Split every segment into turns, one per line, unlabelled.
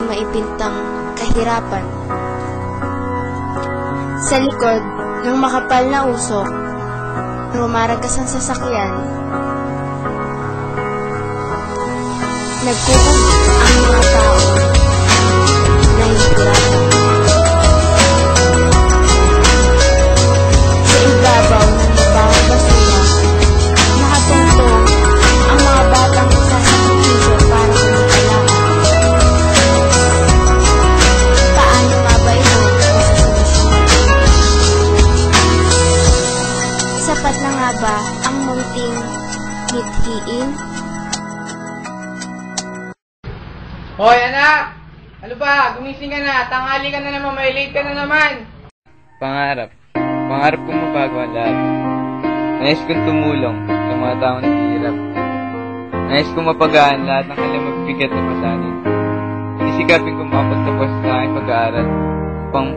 maipintang kahirapan. Sa likod ng makapal na usok, rumaragas ang sasakyan. Nagkukulit ang mga tao na hihirapan. Sa ibabaw ng mabahang basura, nakatungtong ang mga batang sasakripisyo para kumikalakad. Paano nga ba ito masasolusyonan? Sapat na nga ba ang munting mithiin?
Hoy anak! Ano ba? Gumising ka na. Tanghali ka na naman. May late ka na naman.
Pangarap. Pangarap kong mabago ang lahat. Nais kong tumulong sa mga taong naghihirap. Nais kong mapagaan lahat ng kanilang magbigat na pasanin. Inisikapin kong makapagtapos sa aking pag-aaral upang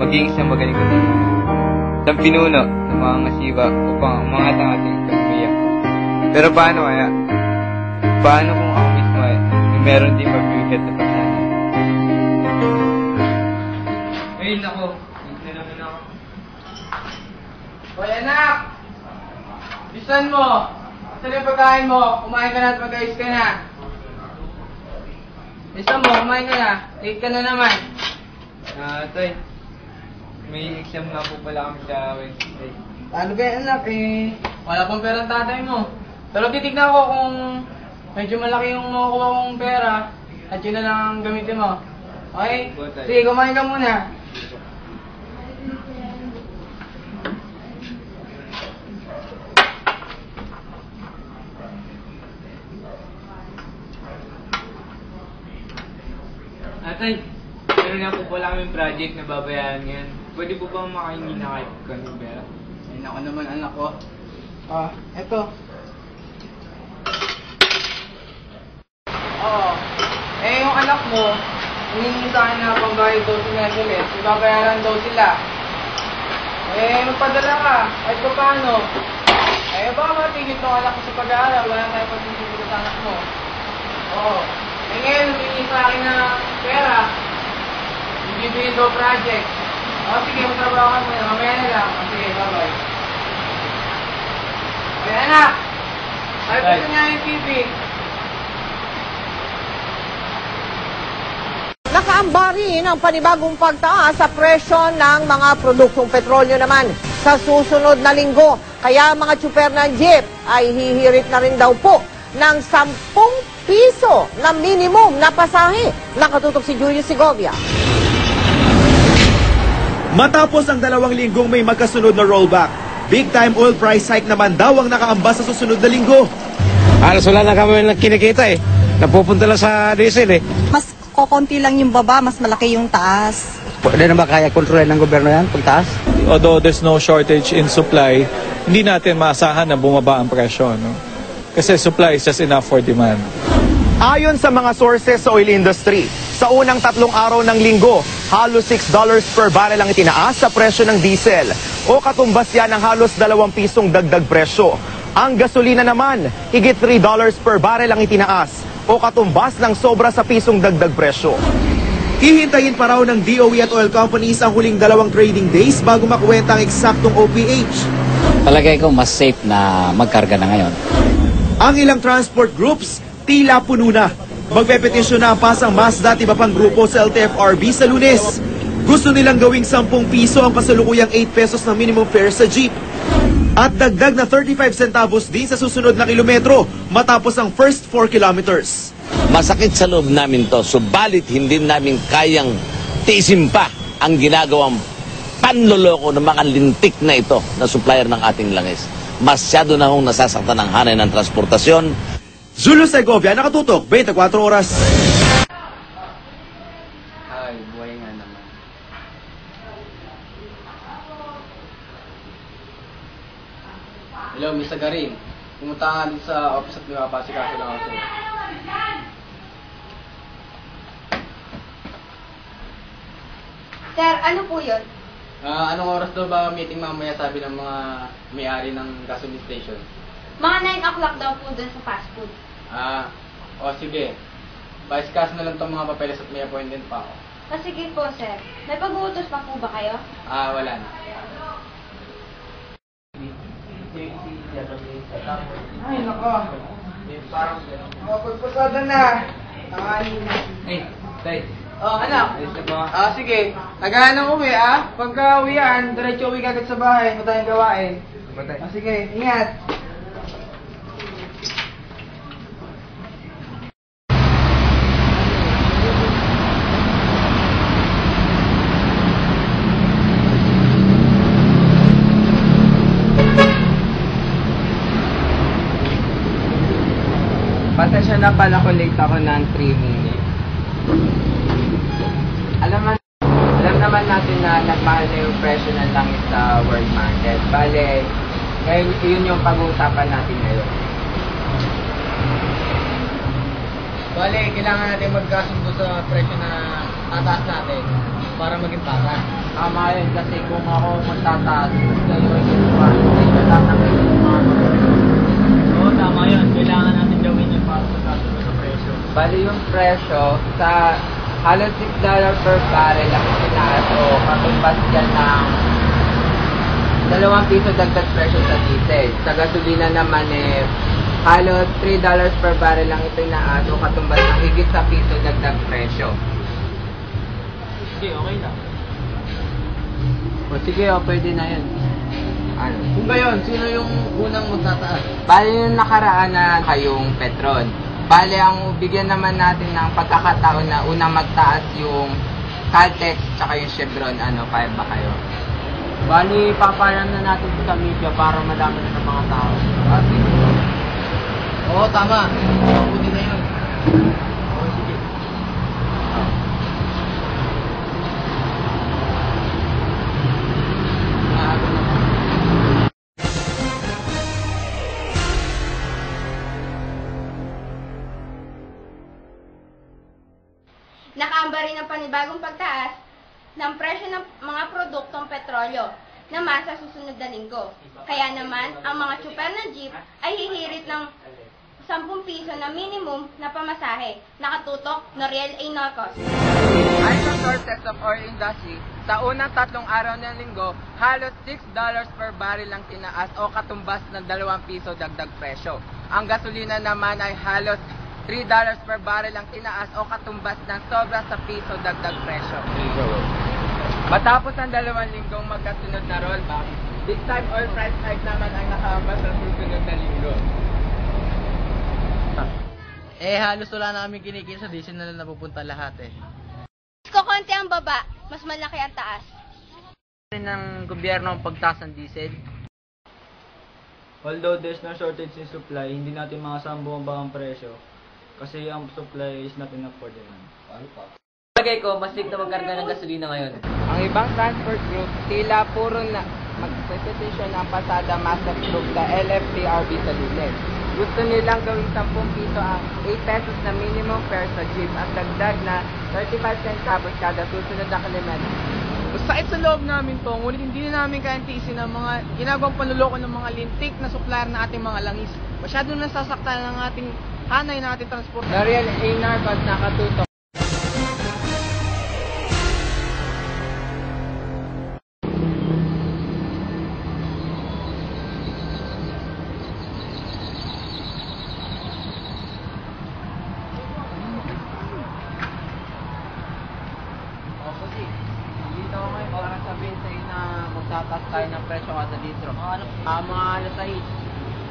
maging isang magaling na pinuno. Isang pinuno ng mga ngasiwa upang umangat ang ating ekonomiya. Pero paano kaya? Paano kung ako mismo ay meron din mabibigat na pasanin?
Ay, nako. Hindi naman ako. Hoy anak! Bisan mo! Saan yung pagkain mo? Kumain ka na at mag-ayos ka na. Bisan mo, kumain ka na. Late ka na naman.
Tay, may exam nga po pala kami sa Wednesday.
Ano ba yan anak eh? Wala pang pera ang tatay mo. Pero titignan ko kung medyo malaki yung makukuha kong pera at yun na lang ang gamitin mo. Okay? Sige, kumain ka muna.
Atay, meron nga po pala kaming project na babayaran ngayon. Pwede po bang makahingi na kahit kanyang pera?
Ay, nako naman anak ko. Eto. Oo. Eh, yung anak mo, humingi sa akin na pambayad daw sila ng ulit. Ibabayaran daw sila. Eh, magpadala ka. Kahit pa paano. Eh, baka matigit ng anak ko sa pag-aaral. Wala na tayong pagsisigil sa anak mo. Oo. Eh, ngayon, humingi sa akin ng pera. Ibibigay daw project. O, sige, magtrabaho ka muna. Mamaya na lang. O, sige, bye-bye. Okay, anak. Ay, pwede nga yung TV.
Nakaambarin ang panibagong pagtaas sa presyo ng mga produktong petrolyo naman sa susunod na linggo. Kaya mga tsuper ng jeep ay hihirit na rin daw po ng 10 piso na minimum na pasahe. Nakatutok si Julius Segovia.
Matapos ang 2 linggong may magkasunod na rollback, big-time oil price hike naman daw ang nakaamba sa susunod na linggo.
Halos wala na kami kinikita eh. Napupunta lang sa diesel eh.
Mas kokonti lang yung baba, mas malaki yung taas.
Pwede na ba kaya kontrolin ng gobyerno yan, pagtaas?
Although there's no shortage in supply, hindi natin maasahan na bumaba ang presyo. No? Kasi supply is just enough for demand.
Ayon sa mga sources sa oil industry, sa unang 3 araw ng linggo, halos $6 per barrel ang itinaas sa presyo ng diesel o katumbas yan ng halos 2 pisong dagdag presyo. Ang gasolina naman, higit $3 per barrel ang itinaas o katumbas ng sobra sa pisong dagdag presyo. Hihintayin pa raw ng DOE at oil companies ang huling 2 trading days bago makuwenta ang eksaktong OPH.
Palagay ko mas safe na magkarga na ngayon.
Ang ilang transport groups, tila puno na. Magpepetisyon na ang pasang Mazda at iba pang grupo sa LTFRB sa Lunes. Gusto nilang gawing 10 piso ang kasalukuyang 8 pesos na minimum fare sa jeep. At dagdag na 35 centavos din sa susunod na kilometro matapos ang first 4 kilometers.
Masakit sa loob namin to, subalit hindi namin kayang tiisin pa ang ginagawang panloloko ng mga lintik na ito na supplier ng ating langis. Masyado na hong nasasaktan ang hanay ng transportasyon.
Julius Segovia, nakatutok, 24 oras.
Ay, buhay nga naman.
Hello, Mr. Garin. Pumunta nga dito sa office at may mapasikaso lang ako sa'yo.
Sir, ano po yun?
Anong oras daw ba meeting mamaya, sabi ng mga may-ari ng gasoline station?
Mga 9 o'clock daw po dun sa fast food.
O sige. Pa-discuss na lang itong mga papeles at may appointment pa ako.
Sige po, sir. May pag-uutos pa po ba kayo?
Wala na. Ay, nako. Parang pagpasada na. Tanganin na.
Tay.
Anak.
Ayos na ba?
Sige. Agahan ng uwi, Pagka uwian, diretso uwi kagad sa bahay. Matayang gawain. Sige, ingat.
Pasensya na pala ko late ako ng 3 minutes. Alam naman natin na nagmahal na yung presyo ng langis sa world market. Bale, ngayon yun yung pag-uusapan natin ngayon.
Bale, kailangan natin magkasundo sa presyo na tataas natin para maging patas.
Tama yun kasi kung ako magtataas, ngayon yung presyo lang ng mga
Oo, tama yun. Kailangan natin gawin yung para magkasundo sa presyo.
Bali yung presyo sa halos $6 per barrel ang tinaas o katumbas yan ng 2 piso dagdag presyo sa diesel. Sa gasolina naman halos $3 per barrel ang itinaas o katumbas ng higit sa piso dagdag presyo.
Sige, okay na.
O sige, pwede na yun. Ano?
Kung gayon, sino yung unang magtataas?
Bali yung nakaraan na kayong Petron. Bali ang bigyan naman natin ng pagkakataon na unang magtaas yung Caltex tsaka yung Chevron. Kaya ba kayo?
Bali, papayaran na natin sa media para madami na ng mga tao. Oo, tama. Mabuti na yun. Sige.
Nakaamba rin ang panibagong pagtaas ng presyo ng mga produktong petrolyo naman sa susunod na linggo. Kaya naman, ang mga tsuper ng jeep ay hihirit ng 10 piso na minimum na pamasahe. Nakatutok, Noriel A. Narcos.
Ayon sa sources of oil industry, sa unang 3 araw ng linggo, halos $6 per barrel ang tinaas o katumbas ng 2 piso dagdag presyo. Ang gasolina naman ay halos $3 per barrel ang tinaas o katumbas ng sobra sa piso dagdag presyo. Matapos ang 2 linggong magkasunod na rollback, big time oil price hike naman ang nakaambas sa susunod na linggo.
Halos wala na kami kinikita sa diesel na lang napupunta lahat
Kung konti ang baba, mas malaki ang taas.
Ng gobyerno ang pagtaas ng diesel.
Although there's no shortage in supply, hindi natin makasama bumaba ang presyo kasi ang supply is not enough for demand.
Palagay ko, mas na magkarga ng gasolina ngayon. Ang ibang transport group, tila puro na mag-petition ang pasada master group sa LFTRB sa Lunes. Gusto nilang gawing 10 piso ang 8 pesos na minimum fare sa jeep at dagdag na 35 centavos kada susunod na kilometro.
Sakit sa loob namin to, ngunit hindi na namin kayang tiisin ang mga ginagawang panluloko ng mga lintik na supplier ng ating mga langis. Masyado nasasaktan ng ating hanay ng ating transport.
Noriel A. Narcos, nakatutok. Magtataas tayo ng presyo kada litro. Mga alas 6.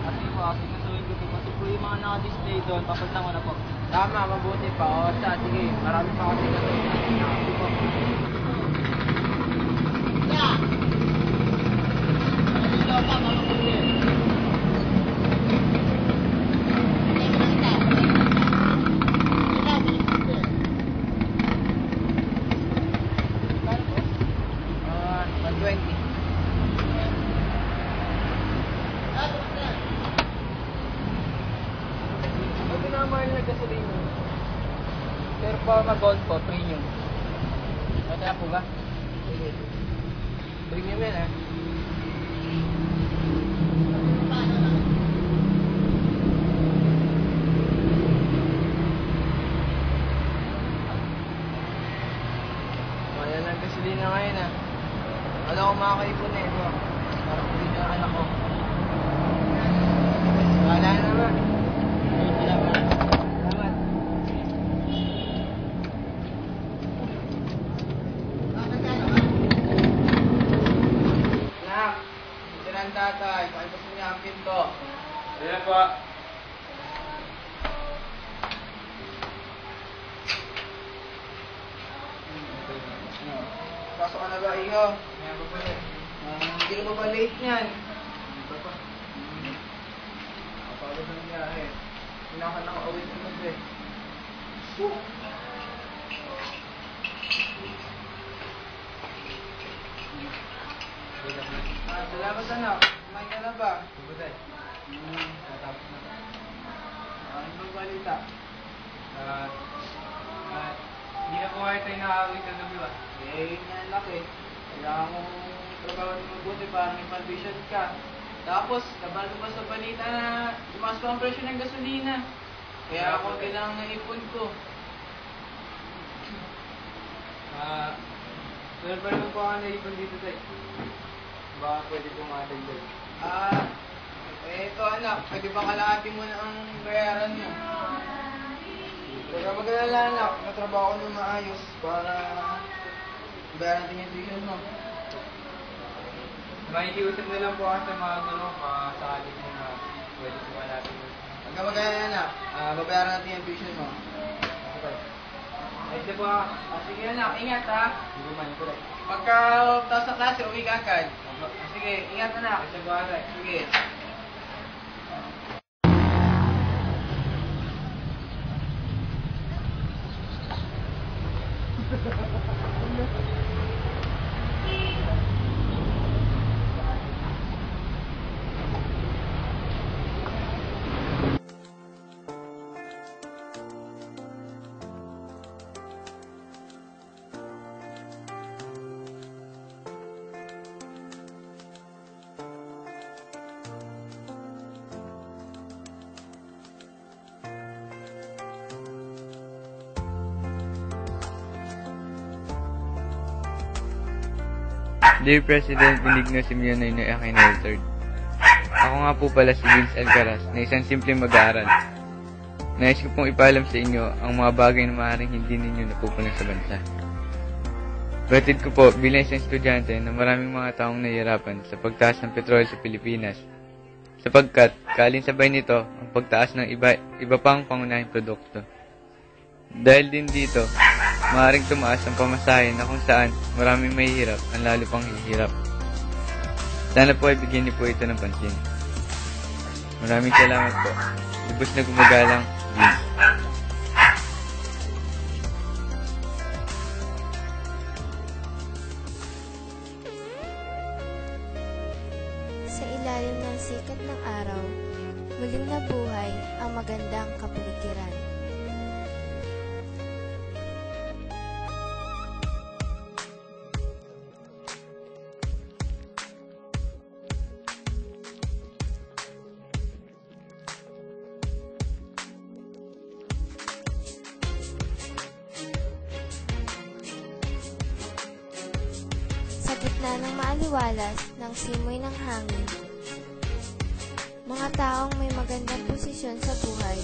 Kasi po, kasuhin ko po. Kasi po yung mga naka-display doon, papunta ko na po.
Tama, mabuti pa. O, sige, marami pa kasi pero po mag-gold po, premium. Kaya po ba? Premium yan eh.
ng tatay. Pakibusin niya ang pinto.
Ayan po.
Pasok ka na ba, iho? Hindi ka ba late niyan? Kapagod ng biyahe. Hindi na ka nakauwi sa gabi. Salamat anak. Kumain ka na ba? Natapos na. Ano bang balita?
Hindi na po kayo tayo nakakawit ng gabi ba?
Yun yan anak eh. Kailangan mong trabaho ng mabuti para may condition ka. Tapos, nabalo pa sa balita na tumaas pa ang presyo ng gasolina. Kaya ako kailangan naipon ko.
Meron pa naman po ako naipon dito tayo. Baka pwede pong matagdag.
Ito anak, pwede bang kalahatin mo na ang bayaran mo? Huwag ka mag-alala anak, natrabaho ko na maayos para bayaran natin yung tuition mo.
Makikiusap na lang po ako sa mga sakali mo na pwede po malapit mo.
Huwag ka mag-alala anak, babayaran natin yung tuition mo.
Ay, po ako.
Sige anak, ingat ha.
Hindi man po rin.
Pagka tapos sa klase, uwi ka agad. Sige, ingat anak.
Ay, po ako.
Sige.
Dear President Benigno Simeon Noynoy Aquino III. Ako nga po pala si Vince Alcaraz na isang simpleng mag-aaral. Nais ko pong ipaalam sa inyo ang mga bagay na maaaring hindi ninyo napupunan sa bansa. Batid ko po bilang isang estudyante na maraming mga taong nahihirapan sa pagtaas ng petrol sa Pilipinas, sapagkat kaalinsabay nito ang pagtaas ng iba pang pangunahing produkto. Dahil din dito, maaaring tumaas ang pamasahe na kung saan maraming mahihirap ang lalo pang hihirap. Sana po ay bigyan niyo po ito ng pansin. Maraming salamat po. Lubos na gumagalang, Vince.
Sa ilalim ng sikat ng araw, muling nabuhay ang magandang kapaligiran. Sa gitna ng maaliwalas ng simoy ng hangin, mga taong may magandang posisyon sa buhay,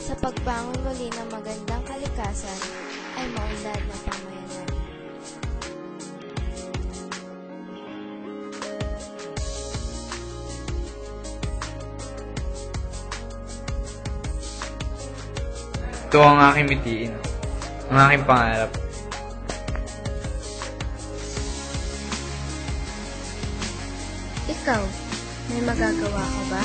sa pagbangon muli ng magandang kalikasan ay maunlad ng pamayanan.
Ito ang aking mitiin, ang aking pangarap.
Ikaw, may magagawa ka ba?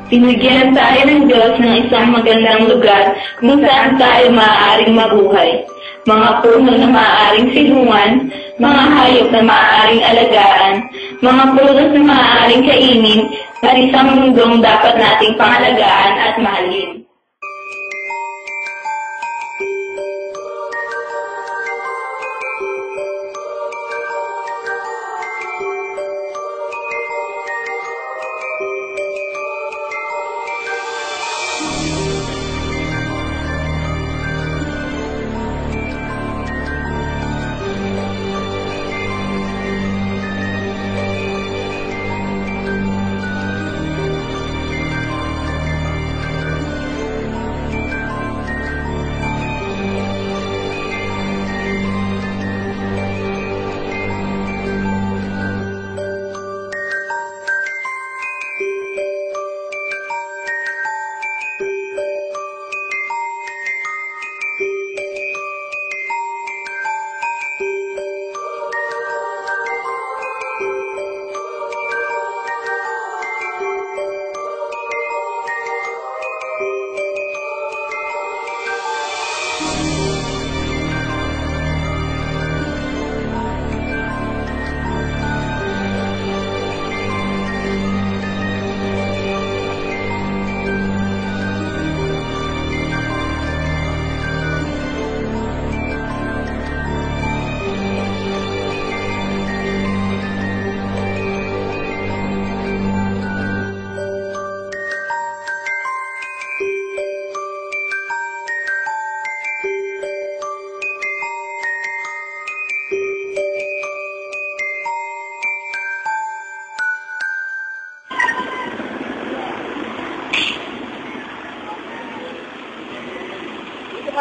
Binigyan tayo ng Diyos ng isang magandang lugar kung saan tayo maaaring mabuhay. Mga puno na maaaring silungan, mga hayop na maaaring alagaan, mga prutas na maaaring kainin, at isang mundong dapat nating pangalagaan at mahalin.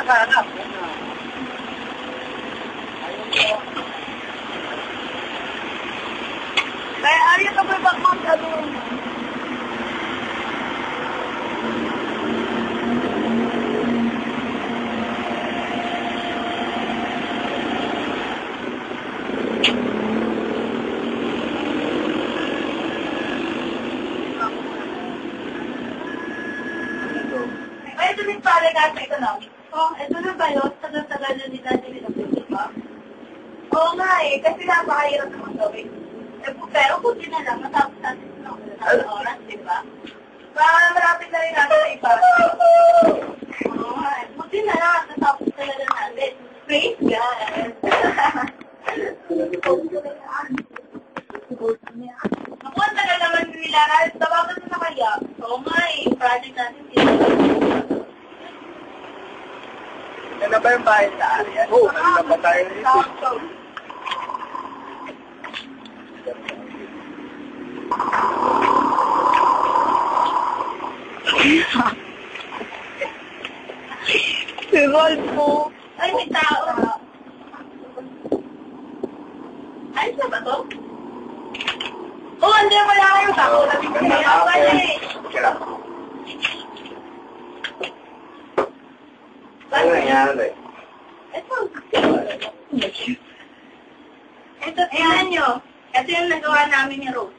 Hanap. Kaya ariya ka ba bakmak ano? Ay, ito din pala natin economics. Oh, ito na ba yun? Tagal-tagal na nila di ba? Oo nga eh, kasi napakahirap naman gawin. Pero buti na lang, matapos natin ng oras, di ba? Marapit na rin natin sa iba. Oo nga eh, buti na lang, natapos talaga natin. Praise God! Naku, ang tagal naman nila. Tawagan na kaya. Oo nga eh, project natin sila.
Ano ba yung bahay sa area? Oo, ano ba tayo dito?
Si Rolfo. Ay, may tao. Ayos na ba to? Oo, hindi. Wala kayong tao. Labing ko na yung wala eh.
Ano nangyari?
Ito, tingnan nyo. Ito yung nagawa namin ni Rose.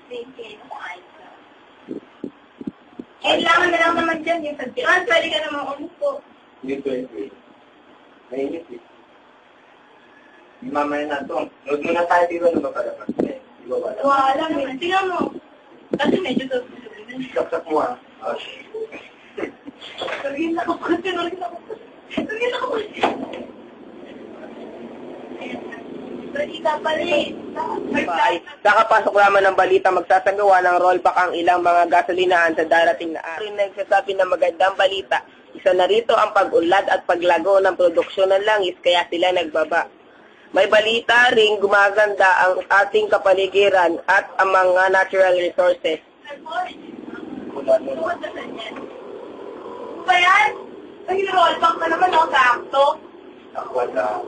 Kailangan na lang naman dyan yung pagdiwan. Pwede ka naman umupo.
Hindi pwede. Mainit eh. Mamaya na ito. Huwag muna tayo dito na ba pala? Di ba wala?
Wala naman. Tingnan mo. Kasi medyo
saksak mo ah.
Sorry na ako kasi. Balita pala eh.
Kakapasok lamang ng balita, magsasagawa ng rollback ang ilang mga gasolinahan sa darating na araw. Nagsasabi ng magandang balita, isa na rito ang pag-unlad at paglago ng produksyon ng langis kaya sila nagbaba. May balita ring gumaganda ang ating kapaligiran at ang mga natural resources.
wala na.
Ano ba yan? Ay, rollback na naman, no? Sakto.
Wala.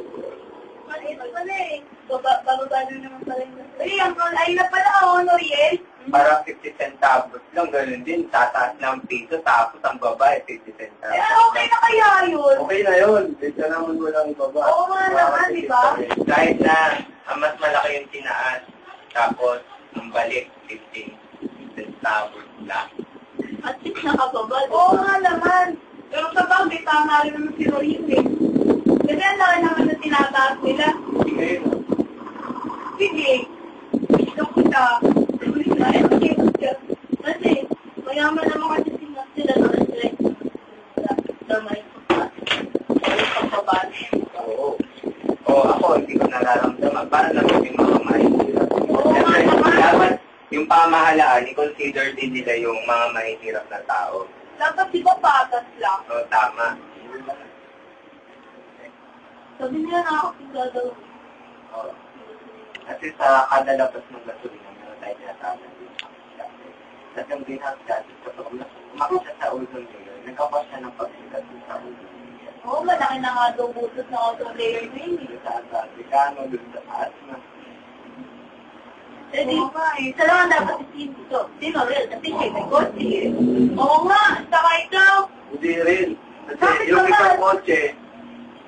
Mali. Bababa na naman pala yun. Ay, na pala, Noriel.
Parang 50 centavos lang, ganun din. Tataas ng piso, tapos ang baba 50 centavos.
Okay na kaya yun?
Okay na yun. Dito naman walang baba.
Oo nga naman, di ba?
Kahit na mas malaki yung tinaas, tapos ang balik 50 centavos lang.
At least nakababal. Oo nga naman. Pero sa bagay, tama rin naman si Noriel eh. Kasi ang laki naman na tinataas nila. Sige. Gusto ko siya. Kasi, mayaman naman kasi sila na sila. Damay. Pagpapabali.
Oo. Oo, ako hindi ko nararamdaman. Para naman yung mga mahihirap. Dapat yung pamahalaan, i-consider din nila yung mga mahihirap na tao.
Dapat di ba patas lang?
Oo, tama.
Sabi nila na ako yung gagawin.
Oo. Kasi sa kada labas ng gasolina, meron tayo tinatawag din. At yung greenhouse gases, kapag umakit siya sa ozone layer, nagkapas siya ng pagsikat sa ozone layer.
Oo, malaki na nga daw butos na ozone layer na yun eh.
Sa Afrikano, dun sa asma.
Eh di ba eh. Sa lang dapat isipin sino real? Kasi siya may kotse eh. Oo nga, saka ikaw.
Hindi rin. Kasi yung isang kotse,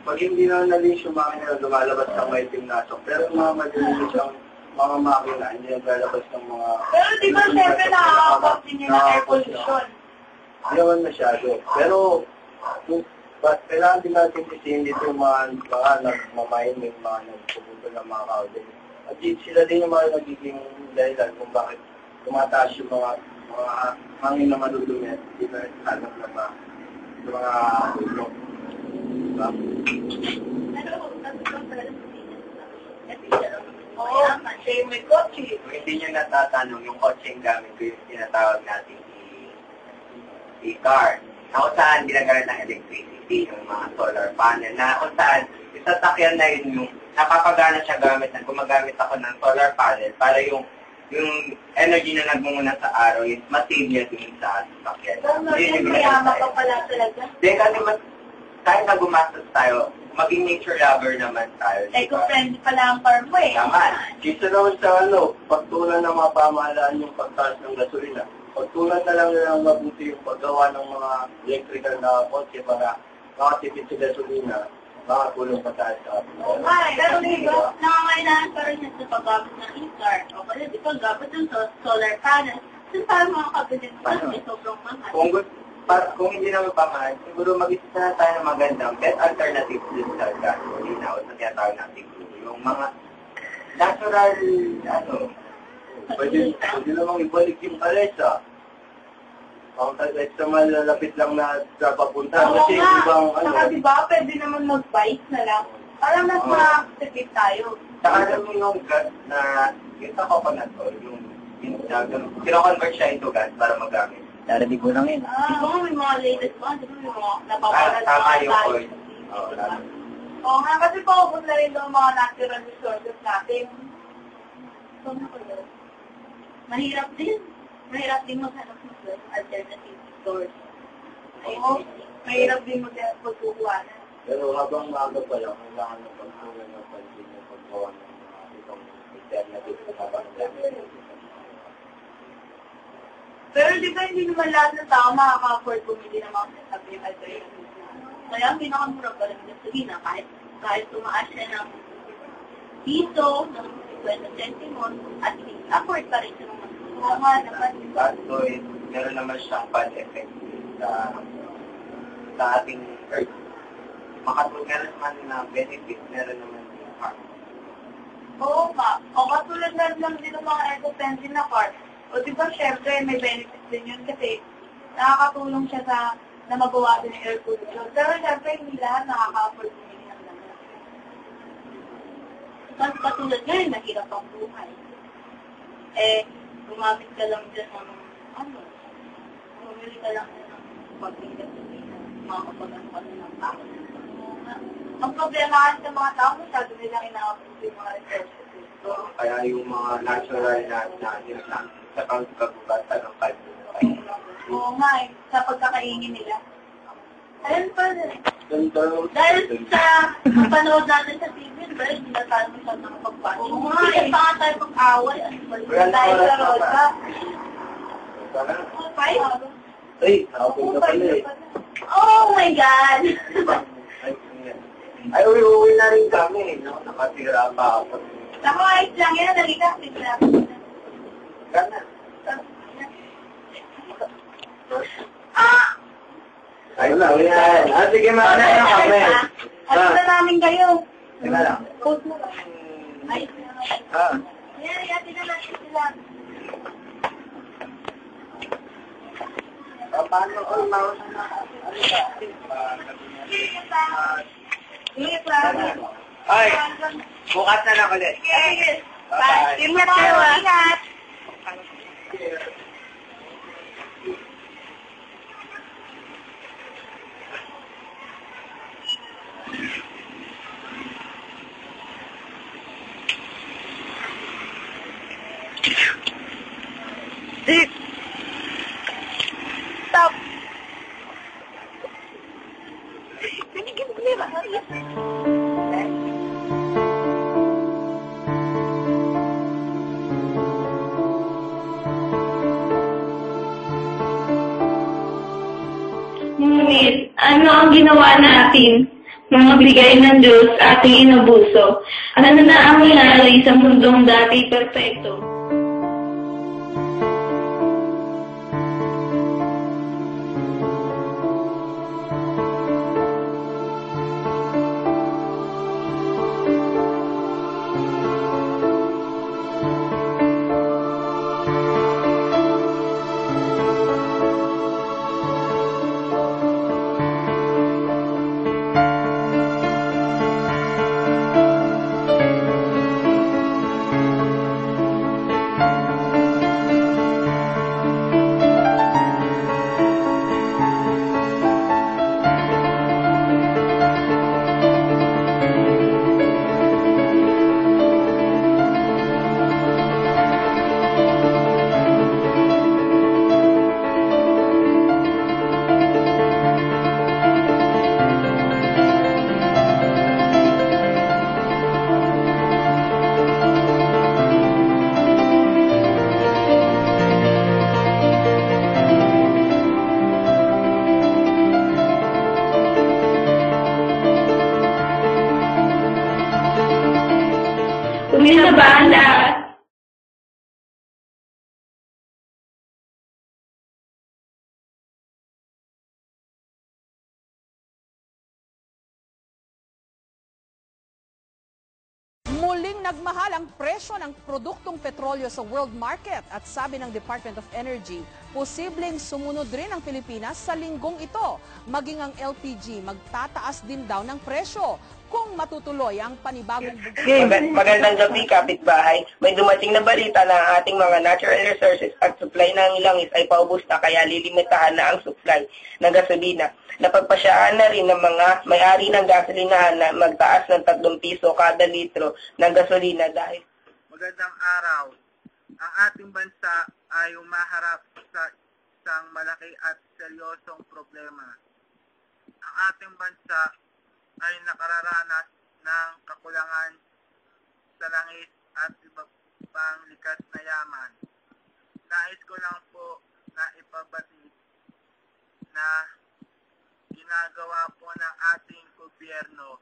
pag hindi na nalis yung makina, lumalabas ng maitim na asok. Pero yung mga malinis ang mga makina, hindi naglalabas ng mga...
Pero di ba siyempre nakakapag din yun ng air pollution?
Hindi naman masyado. Pero, kailangan din natin isihin dito yung mga nagmamining, mga nagpupunto ng mga kaulit. At sila din yung mga nagiging dahilan kung bakit tumataas yung mga hangin na malulungit. Hindi na hanap na mga ulong. Diba?
Oo, kasi may kotse.
Kung hindi nyo natatanong, yung kotse yung gamit ko yung tinatawag natin e-car. Na kung saan ginagamit ng electricity, yung mga solar panel, na kung saan yung sasakyan na yun yung napapagana siya gamit na gumagamit ako ng solar panel para yung energy na nagmumuna sa araw is masave niya dun sa sasakyan.
Yung mayama ka pala talaga.
Then kasi kahit na gumastos tayo, maging nature lover naman tayo.
Eco-friendly pala ang car mo eh.
Tama. Dito naman sa pagtulan ng mga pamahalaan yung pagtaas ng gasolina. Pagtulan na lang nilang mabuti yung paggawa ng mga electrical na kotse para makatipid sa gasolina, makatulong pa tayo sa atin.
Okay, pero diba, nangangailangan pa rin sa paggamit ng e-car. O kaya di ba gamit ng solar panel. Saan tayo mga kabilis kasi sobrang mahal.
Kung hindi naman pamahal, siguro mag-isip na tayo ng magandang best alternative din sa gasolina o sa tinatawag natin yung mga natural, pwede namang ibalik yung kalesa. Ang kalesa malalapit lang na sa papunta. Kasi ibang
Saka diba, pwede naman mag-bike na lang. Para mas makakasipid tayo.
Saka alam mo yung gas na, yung sa coconut oil, yung kino-convert siya into gas para magamit.
Narinig mo lang yun.
Di ba may mga latest ba? Di ba may mga napapalat
tama yung oil.
Oo nga, kasi paubos na rin yung mga natural resources natin. So, mahirap din. Mahirap din maghanap ng alternative source. Oo, mahirap din magkukuhanan.
Pero habang maaga pa lang, kailangan ng pagkuhan ng pansin yung paggawa ng mga ibang alternative sa kapag-gamit.
Pero di ba hindi naman lahat ng tao makaka-afford bumili ng mga sasabi yung alternative. Kaya ang pinakamura pa rin gasolina kahit tumaas siya ng piso, ng 20 centimos, at least afford pa rin siya ng mas. Oo nga naman.
So, meron naman siyang bad effect sa ating earth. Makatulad naman na benefit, meron naman yung harm.
Oo nga. O katulad na lang din ng mga eco-friendly na car. O diba, syempre, may benefits din yun kasi nakakatulong siya na magawa din ng air pollution. Pero syempre, hindi lahat nakaka-afford bumili ng lahat. Kasi katulad ngayon, mahirap ang buhay. Gumamit ka lang dyan ng, bumili ka lang dyan ng pagbigat sa makakapagano ka ng tao. Ang problema kasi sa mga tao, masyado nilang ina-approve yung mga resources.
Kaya yung mga natural na sa pagkagubatan ng pagbuhay.
Oo nga eh, sa pagkakaingin nila. Ayun pa rin. Dahil sa panood natin sa TV, dahil hindi na tayo masyadong nakapagpasin. Hindi pa nga tayo pag-away. Dahil sa Rosa.
Ay, nakapag na pala eh.
Oh my God!
Ay, uwi na rin kami. Nakatira pa ako.
Ako, ayos lang yan. Nalika.
Gana. Ayun na, uwi na yan. Sige, mauna na kami.
Ano na namin kayo?
Sige lang.
Post mo lang. Ayos na naman. Yan, yatin na natin sila.
Paano ko mauna na? Ay, bukas na lang ulit.
Bye. Ingat kayo. Ingat. Stop. Ngunit, ano ang ginawa natin? Mga bigay ng Diyos ating inabuso. Ano na ang nangyari sa mundong dati perpekto? Tumina ba ang lahat?
Muling nagmahal ang presyo ng produktong petrolyo sa world market at sabi ng Department of Energy, posibleng sumunod rin ang Pilipinas sa linggong ito. Maging ang LPG magtataas din daw ng presyo kung matutuloy ang panibagong
Magandang gabi, kapitbahay. May dumating na balita na ang ating mga natural resources at supply ng langis ay paubos na kaya lilimitahan na ang supply ng gasolina. Napagpasyaan na rin ng mga may-ari ng gasolinahan na magtaas ng 3 piso kada litro ng gasolina dahil
Magandang araw. Ang ating bansa ay umaharap sa isang malaki at seryosong problema. Ang ating bansa ay nakararanas ng kakulangan sa langis at iba pang likas na yaman. Nais ko lang po na ipabati na ginagawa po ng ating gobyerno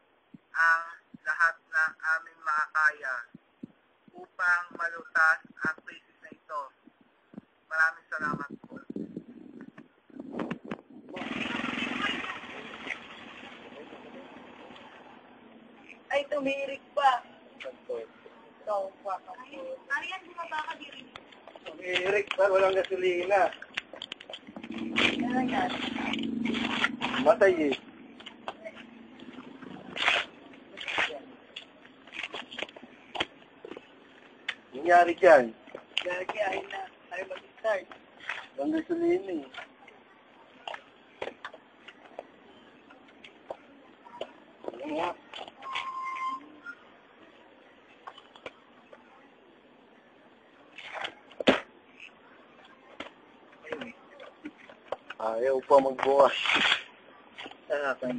ang lahat ng aming makakaya upang malutas ang krisis na ito. Maraming salamat po.
Ay, tumirik pa. So, Arian, bumaba ka dito.
Eric, pa walang gasolina.
Ano yan?
Matay eh. Nangyari dyan?
Gagi, ay na. Ay mag-start.
Walang gasolina eh. Ano nga? Ayaw pa magbukas.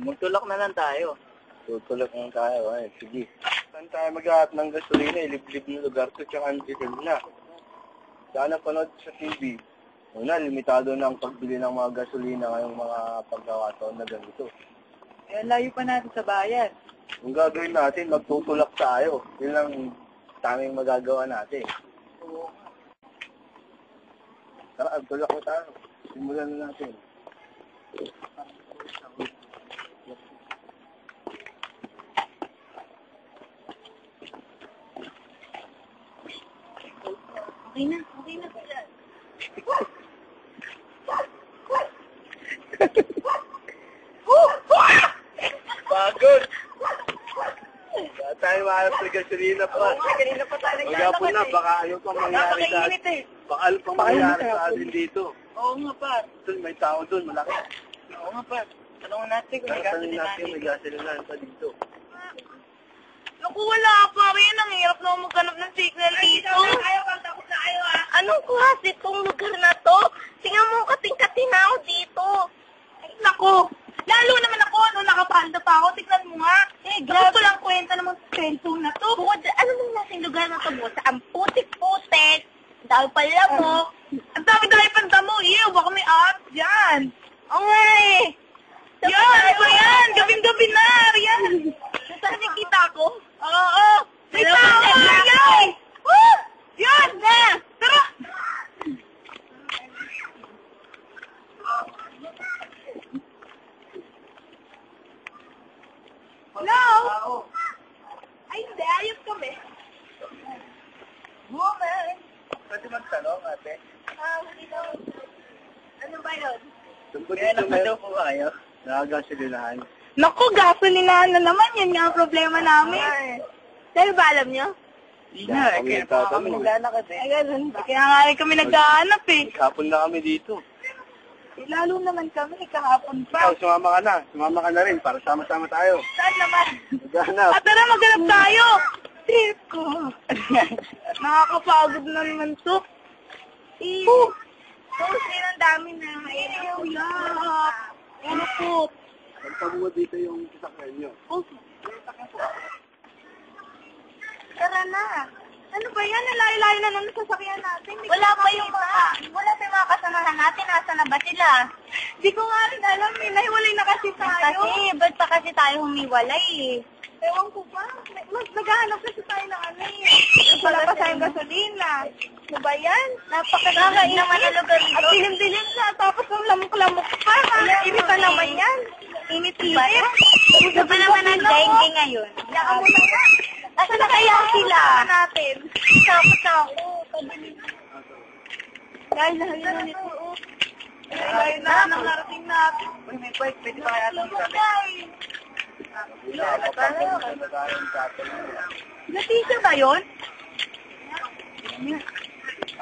Magtulak na lang tayo.
Tutulak lang tayo. Ay, sige. Saan tayo maghahat ng gasolina? Liblib na lugar to, tsaka ang dilim na. Sana panood sa TV. Una, limitado na ang pagbili ng mga gasolina ngayong mga pagkakataon na ganito.
Eh, layo pa natin sa bayan.
Kung gagawin natin, magtutulak tayo. Yun lang taming magagawa natin. Tara, tulak na tayo. Simulan na natin.
Okay na.
Pagod! Wala tayo maharap sa gasolina pa.
Kanina pa tayo
Magapon na, baka ano pang mangyari sa atin. Baka ano pang mangyari sa atin dito.
Oo nga, pa.
Doon, may tao doon, malaki.
Oo nga, pa. Tanungan natin kung may gasolina
natin, may gasolina pa dito.
Naku, wala pa rin. Ang hirap na maghanap ng signal dito. Anong klase itong lugar na to? Tingnan mo, kating-kating na ako dito. Ay, naku. Lalo naman ako, nakapanda pa ako. Tignan mo nga. Grabe ko lang kwenta naman sa cellphone na to. Bukod, ano nang nasing lugar na to, boss? Ang putik-putik. Dahil pala mo. Ang dami-dami panda mo. Ew, baka may art dyan. Oo nga eh. Yan, ano ba yan? Gabing-gabi na. Yan. Saan nakikita ko? Oo. May tao! Yan! Woo! Yan! Tara! Hello? Ay, hindi. Ayos kami. Woman!
Pwede magtanong, ate?
Ano ba yun?
Dito meron po kayo? Nakagasolinahan.
Naku, gasolinahan na naman. Yan nga ang problema namin. Sa'yo ba alam nyo?
Hindi na, kaya pa kami naghanap kasi.
Ay, ganun ba? Kaya nga rin kami naghahanap eh.
Kahapon na kami dito.
Lalo naman kami, kahapon pa.
Ikaw, sumama ka na. Sumama ka na rin para sama-sama tayo.
Saan naman?
Maghanap.
At tara, maghanap tayo. Trip ko. Nakakapagod na naman to. Ang dami na. Ew, yak. Ano po?
Magpabuha dito yung sasakyan nyo.
Tara na. Ano ba yan? Nalayo-layo na naman sasakyan natin. Wala pa yung mga kasamahan natin. Nasa na ba sila? Di ko nga rin alam eh. Nahiwalay na kasi tayo. Ba't pa kasi tayo humiwalay eh? Ewan ko pa. Naghahanap kasi tayo ng ano eh. Wala pa tayong gasolina. Ano ba yan? Napakagain naman ang lugar ito. At dilim-dilim siya. Tapos ang lamok-lamok pa. Init pa naman yan. Init-init. Gusto pa naman ang dengue ngayon. Yaka mo na nga. Asa na kaya sila? Natin. Tapos na ako. Dahil lahat na nito. Dahil na ang narating natin.
Uy, may bike. Pwede pa kaya itong sabi.
Natisya ba yun?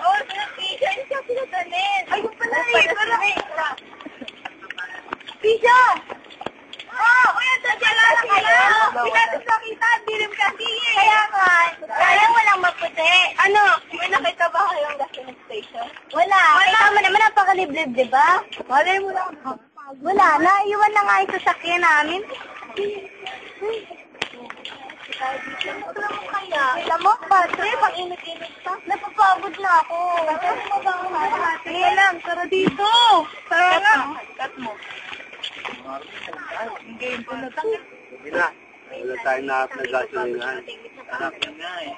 Oo, natisya. Yung siya pinaganin. Ayun pala eh. Tisha! Uy, ang tadyala na kayo. Pinatas nakita, dilim kasi eh. Kaya nga, sayang walang maputi. Ano, may nakita ba kayong gasoline station? Wala. Kita mo naman napakaliblib, di ba? Malay mo lang. Wala, naiwan na nga yung sasakyan namin. Alam mo, Padre, pag init-init pa, napapagod na ako. Ano mo ba ang hati? Sige lang, tara dito. Tara nga. Cut mo. Ang game ko na tangin.
Sabi na, wala tayong nahanap na gasolinahan.
Hanap nga eh.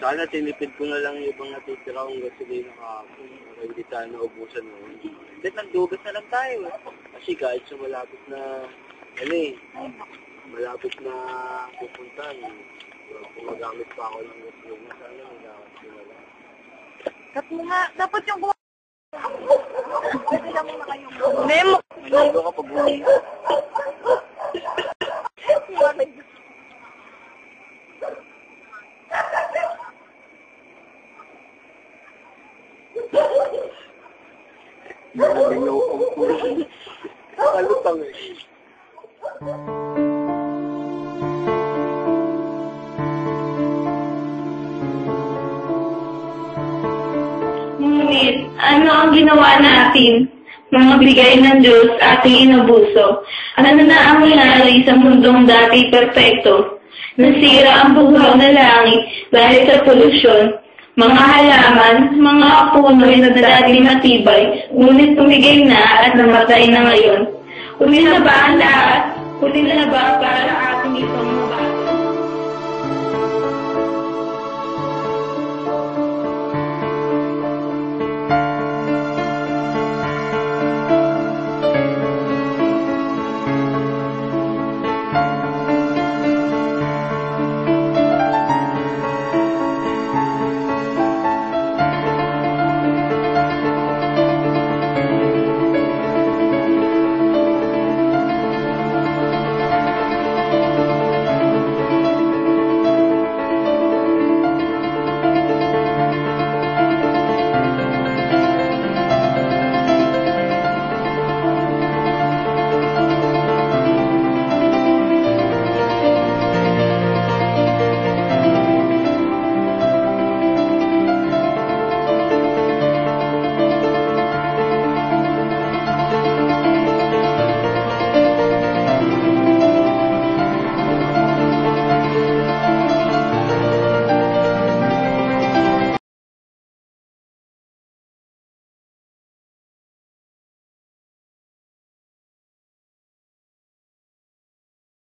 Sana tinipid ko na lang yung ibang natitira kong gasolina kahapon. Para hindi tayo naubusan noon.
Ba't nagdugas na lang tayo eh?
Kasi kahit sa malapit na, malapit na pupuntan, kung magamit pa ako ng gasolina, sana magagamit ko na lang.
Cut mo nga. Dapat yung pwede lang muna kayong memo.
Bago ka pag-uwi. Kalutang eh.
Ngunit, ano ang ginawa natin? mga bigay ng Diyos ating inabuso. Ano na ang nangyari sa mundong dati perpekto? Nasira ang buhaw na langit dahil sa polusyon. Mga halaman, mga puno'y na dating matibay, ngunit tumigay na at namatay na ngayon. Huli na ba ang lahat? Huli na ba para ating itong mga